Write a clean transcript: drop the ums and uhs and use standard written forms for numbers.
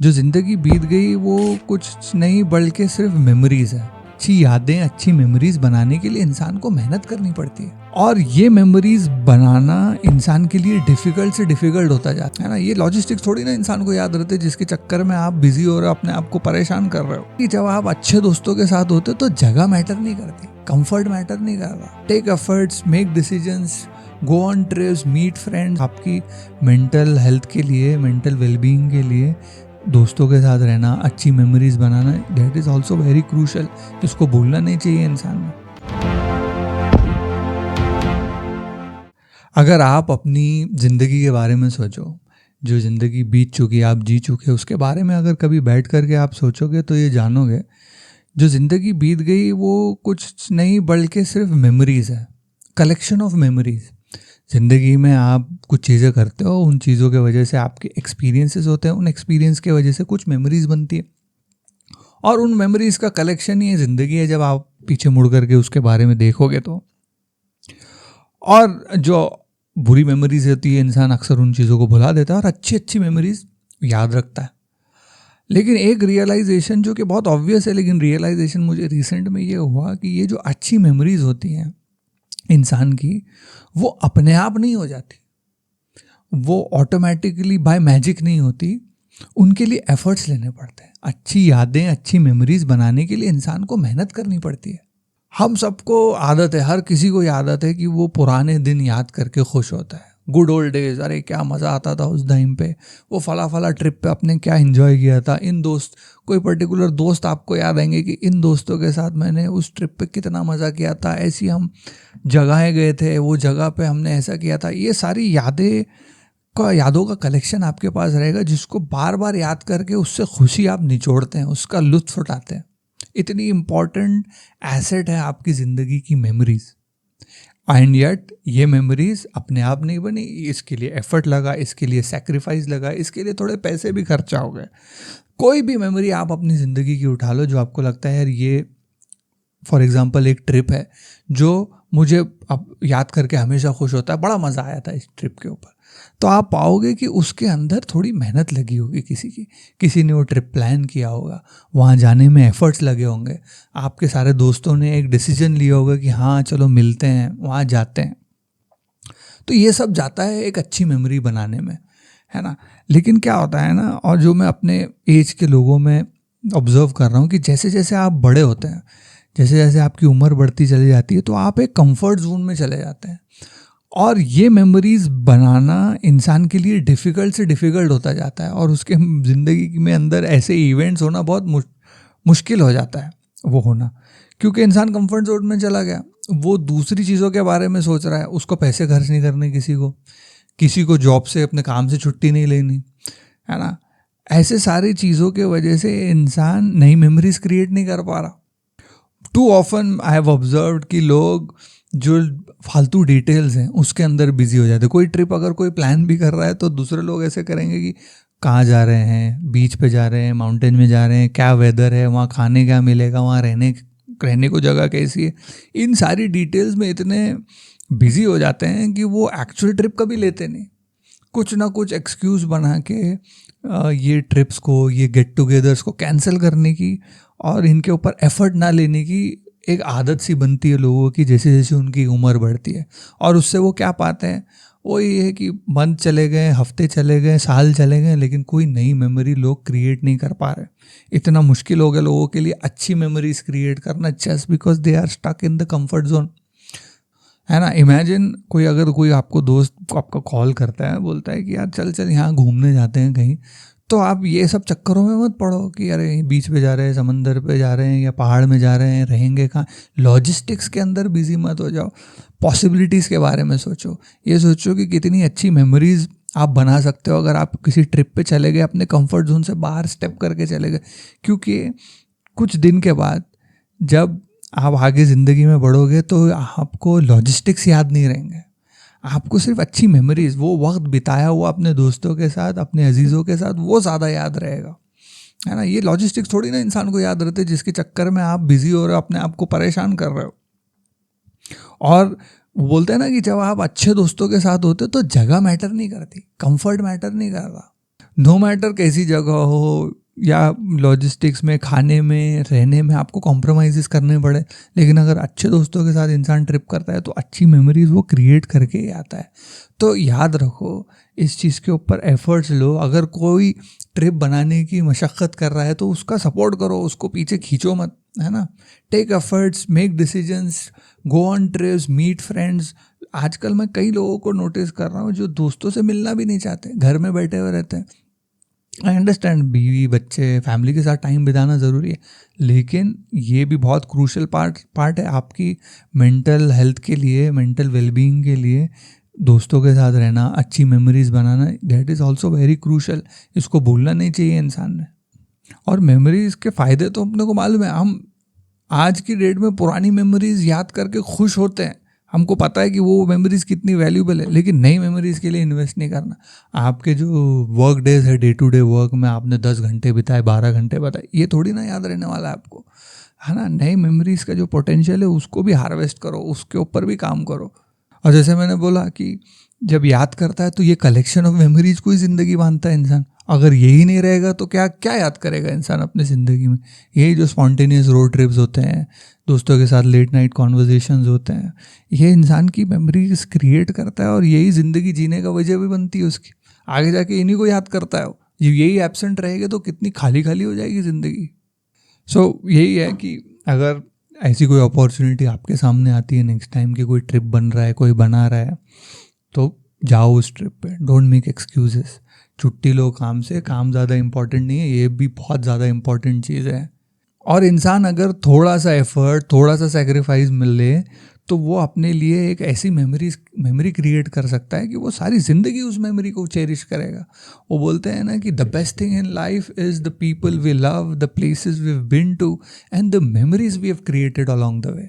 जो ज़िंदगी बीत गई वो कुछ नहीं बल्कि सिर्फ मेमोरीज है। अच्छी यादें, अच्छी मेमोरीज बनाने के लिए इंसान को मेहनत करनी पड़ती है और ये मेमोरीज बनाना इंसान के लिए डिफिकल्ट से डिफिकल्ट होता जाता है ना। ये लॉजिस्टिक्स थोड़ी ना इंसान को याद रहते जिसके चक्कर में आप बिजी हो रहे हो, अपने आप को परेशान कर रहे हो। कि जब आप अच्छे दोस्तों के साथ होते तो जगह मैटर नहीं करती, कंफर्ट मैटर नहीं कर रहा। Take efforts, make decisions, go on trips, meet friends. आपकी मेंटल हेल्थ के लिए, मेंटल वेलबींग के लिए दोस्तों के साथ रहना, अच्छी memories banana, that is also very crucial. इसको भूलना नहीं चाहिए इंसान में। अगर आप अपनी ज़िंदगी के बारे में सोचो, जो ज़िंदगी बीत चुकी, आप जी चुके, उसके बारे में अगर कभी बैठ करके आप सोचोगे तो ये जानोगे जो ज़िंदगी बीत गई वो कुछ नहीं बल्कि सिर्फ मेमोरीज़ है, कलेक्शन ऑफ मेमोरीज़। ज़िंदगी में आप कुछ चीज़ें करते हो, उन चीज़ों की वजह से आपके एक्सपीरियंसेस होते हैं, उन एक्सपीरियंस की वजह से कुछ मेमोरीज़ बनती है और उन मेमोरीज़ का कलेक्शन ही ज़िंदगी है जब आप पीछे मुड़ करके उसके बारे में देखोगे तो। और जो बुरी मेमोरीज़ होती है, इंसान अक्सर उन चीज़ों को भुला देता है और अच्छी अच्छी मेमोरीज़ याद रखता है। लेकिन एक रियलाइजेशन जो कि बहुत ऑब्वियस है, लेकिन रियलाइजेशन मुझे रिसेंट में ये हुआ कि ये जो अच्छी मेमोरीज़ होती हैं इंसान की, वो अपने आप नहीं हो जाती, वो ऑटोमेटिकली बाय मैजिक नहीं होती। उनके लिए एफर्ट्स लेने पड़ते हैं। अच्छी यादें, अच्छी मेमोरीज बनाने के लिए इंसान को मेहनत करनी पड़ती है। हम सबको आदत है, हर किसी को आदत है कि वो पुराने दिन याद करके खुश होता है। गुड ओल्ड डेज, अरे क्या मज़ा आता था उस टाइम पे, वो फला फला ट्रिप पे अपने क्या एंजॉय किया था, इन दोस्त, कोई पर्टिकुलर दोस्त आपको याद आएंगे कि इन दोस्तों के साथ मैंने उस ट्रिप पे कितना मज़ा किया था, ऐसी हम जगहें गए थे, वो जगह पे हमने ऐसा किया था। ये सारी यादों का कलेक्शन आपके पास रहेगा जिसको बार बार याद करके उससे खुशी आप निचोड़ते हैं, उसका लुत्फ उठाते हैं। इतनी इम्पॉर्टेंट एसेट है आपकी ज़िंदगी की मेमोरीज। एंड येट ये मेमोरीज अपने आप नहीं बनी, इसके लिए एफर्ट लगा, इसके लिए सेक्रीफाइस लगा, इसके लिए थोड़े पैसे भी खर्चा हो गए। कोई भी मेमोरी आप अपनी ज़िंदगी की उठा लो जो आपको लगता है यार ये, फॉर एग्जाम्पल एक ट्रिप है जो मुझे अब याद करके हमेशा खुश होता है, बड़ा मज़ा आया था इस ट्रिप के ऊपर, तो आप पाओगे कि उसके अंदर थोड़ी मेहनत लगी होगी। किसी ने वो ट्रिप प्लान किया होगा, वहाँ जाने में एफर्ट्स लगे होंगे, आपके सारे दोस्तों ने एक डिसीजन लिया होगा कि हाँ चलो मिलते हैं, वहाँ जाते हैं। तो ये सब जाता है एक अच्छी मेमोरी बनाने में, है ना। लेकिन क्या होता है ना, और जो मैं अपने एज के लोगों में ऑब्जर्व कर रहा हूँ कि जैसे जैसे आप बड़े होते हैं, जैसे जैसे आपकी उम्र बढ़ती चली जाती है, तो आप एक कंफर्ट जोन में चले जाते हैं और ये मेमोरीज बनाना इंसान के लिए डिफ़िकल्ट से डिफ़िकल्ट होता जाता है और उसके ज़िंदगी में अंदर ऐसे इवेंट्स होना बहुत मुश्किल हो जाता है वो होना, क्योंकि इंसान कंफर्ट जोन में चला गया, वो दूसरी चीज़ों के बारे में सोच रहा है। उसको पैसे खर्च नहीं करने, किसी को जॉब से, अपने काम से छुट्टी नहीं लेनी, है ना। ऐसे सारी चीज़ों के वजह से इंसान नई मेमोरीज क्रिएट नहीं कर पा रहा। Too often I have observed कि लोग जो फालतू डिटेल्स हैं उसके अंदर बिजी हो जाते हैं। कोई ट्रिप अगर कोई प्लान भी कर रहा है तो दूसरे लोग ऐसे करेंगे कि कहाँ जा रहे हैं, बीच पे जा रहे हैं, माउंटेन में जा रहे हैं, क्या वेदर है, वहाँ खाने क्या मिलेगा, वहाँ रहने को जगह कैसी है। इन सारी डिटेल्स में इतने बिजी हो जाते हैं कि वो एक्चुअल ट्रिप कभी लेते नहीं। कुछ ना कुछ एक्सक्यूज़ बना के ये ट्रिप्स को, ये गेट टुगेदर्स को कैंसिल करने की और इनके ऊपर एफर्ट ना लेने की एक आदत सी बनती है लोगों की जैसे जैसे उनकी उम्र बढ़ती है। और उससे वो क्या पाते हैं, वो ये है कि मंथ चले गए, हफ्ते चले गए, साल चले गए, लेकिन कोई नई मेमोरी लोग क्रिएट नहीं कर पा रहे। इतना मुश्किल हो गया लोगों के लिए अच्छी मेमोरीज क्रिएट करना, just because they are stuck in the comfort zone, है ना। इमेजिन कोई आपको दोस्त आपका कॉल करता है, बोलता है कि यार चल चल यहाँ घूमने जाते हैं कहीं, तो आप ये सब चक्करों में मत पड़ो कि अरे बीच पे जा रहे हैं, समंदर पे जा रहे हैं या पहाड़ में जा रहे हैं, रहेंगे कहाँ। लॉजिस्टिक्स के अंदर बिजी मत हो जाओ, पॉसिबिलिटीज़ के बारे में सोचो। ये सोचो कि कितनी अच्छी मेमोरीज आप बना सकते हो अगर आप किसी ट्रिप पे चले गए, अपने कंफर्ट जोन से बाहर स्टेप करके चले गए। क्योंकि कुछ दिन के बाद जब आप आगे ज़िंदगी में बढ़ोगे तो आपको लॉजिस्टिक्स याद नहीं रहेंगे, आपको सिर्फ अच्छी मेमोरीज, वो वक्त बिताया हुआ अपने दोस्तों के साथ, अपने अजीज़ों के साथ, वो ज़्यादा याद रहेगा, है ना। ये लॉजिस्टिक्स थोड़ी ना इंसान को याद रहते जिसके चक्कर में आप बिजी हो रहे हो, अपने आप को परेशान कर रहे हो। और वो बोलते हैं ना कि जब आप अच्छे दोस्तों के साथ होते तो जगह मैटर नहीं करती, कंफर्ट मैटर नहीं कर रहा। नो मैटर कैसी जगह हो या लॉजिस्टिक्स में, खाने में, रहने में आपको कॉम्प्रोमाइज़ करने पड़े, लेकिन अगर अच्छे दोस्तों के साथ इंसान ट्रिप करता है तो अच्छी मेमोरीज वो क्रिएट करके ही आता है। तो याद रखो, इस चीज़ के ऊपर एफर्ट्स लो। अगर कोई ट्रिप बनाने की मशक्क़त कर रहा है तो उसका सपोर्ट करो, उसको पीछे खींचो मत, है ना। Take efforts, make decisions, go on trips, meet friends. आजकल मैं कई लोगों को नोटिस कर रहा हूँ जो दोस्तों से मिलना भी नहीं चाहते, घर में बैठे हुए रहते हैं। आई अंडरस्टैंड, बीवी बच्चे फैमिली के साथ टाइम बिताना ज़रूरी है, लेकिन ये भी बहुत क्रूशल पार्ट है आपकी मेंटल हेल्थ के लिए, मेंटल वेलबींग के लिए। दोस्तों के साथ रहना, अच्छी memories banana, that is also very crucial. इसको भूलना नहीं चाहिए इंसान ने। और मेमोरीज के फ़ायदे तो अपने को मालूम है। हम आज की डेट में पुरानी मेमोरीज याद करके खुश होते हैं, हमको पता है कि वो मेमोरीज कितनी वैल्यूबल है, लेकिन नई मेमोरीज के लिए इन्वेस्ट नहीं करना। आपके जो वर्क डेज है, डे टू डे वर्क में आपने 10 घंटे बिताए, 12 घंटे बिताए, ये थोड़ी ना याद रहने वाला है आपको, है ना। नई मेमोरीज का जो पोटेंशियल है उसको भी हार्वेस्ट करो, उसके ऊपर भी काम करो। और जैसे मैंने बोला कि जब याद करता है तो ये कलेक्शन ऑफ मेमोरीज को ही ज़िंदगी मानता है इंसान। अगर यही नहीं रहेगा तो क्या क्या याद करेगा इंसान अपनी ज़िंदगी में। यही जो स्पॉन्टेनियस रोड ट्रिप्स होते हैं, दोस्तों के साथ लेट नाइट कॉन्वर्जेशंस होते हैं, ये इंसान की मेमोरीज क्रिएट करता है और यही ज़िंदगी जीने का वजह भी बनती है उसकी। आगे जाके इन्हीं को याद करता है वो। यही एब्सेंट रहेगा तो कितनी खाली खाली हो जाएगी ज़िंदगी। सो यही है कि अगर ऐसी कोई अपॉर्चुनिटी आपके सामने आती है, नेक्स्ट टाइम की कोई ट्रिप बन रहा है, कोई बना रहा है, तो जाओ उस ट्रिप पे। Don't make excuses. छुट्टी लो काम से, काम ज़्यादा इंपॉर्टेंट नहीं है, ये भी बहुत ज़्यादा इंपॉर्टेंट चीज़ है। और इंसान अगर थोड़ा सा एफर्ट, थोड़ा सा सेक्रीफाइस मिले तो वो अपने लिए एक ऐसी मेमोरी क्रिएट कर सकता है कि वो सारी ज़िंदगी उस मेमोरी को चेरिश करेगा। वो बोलते हैं ना कि the best thing in life is the people we love, the places we have been to and the memories we have created along the way.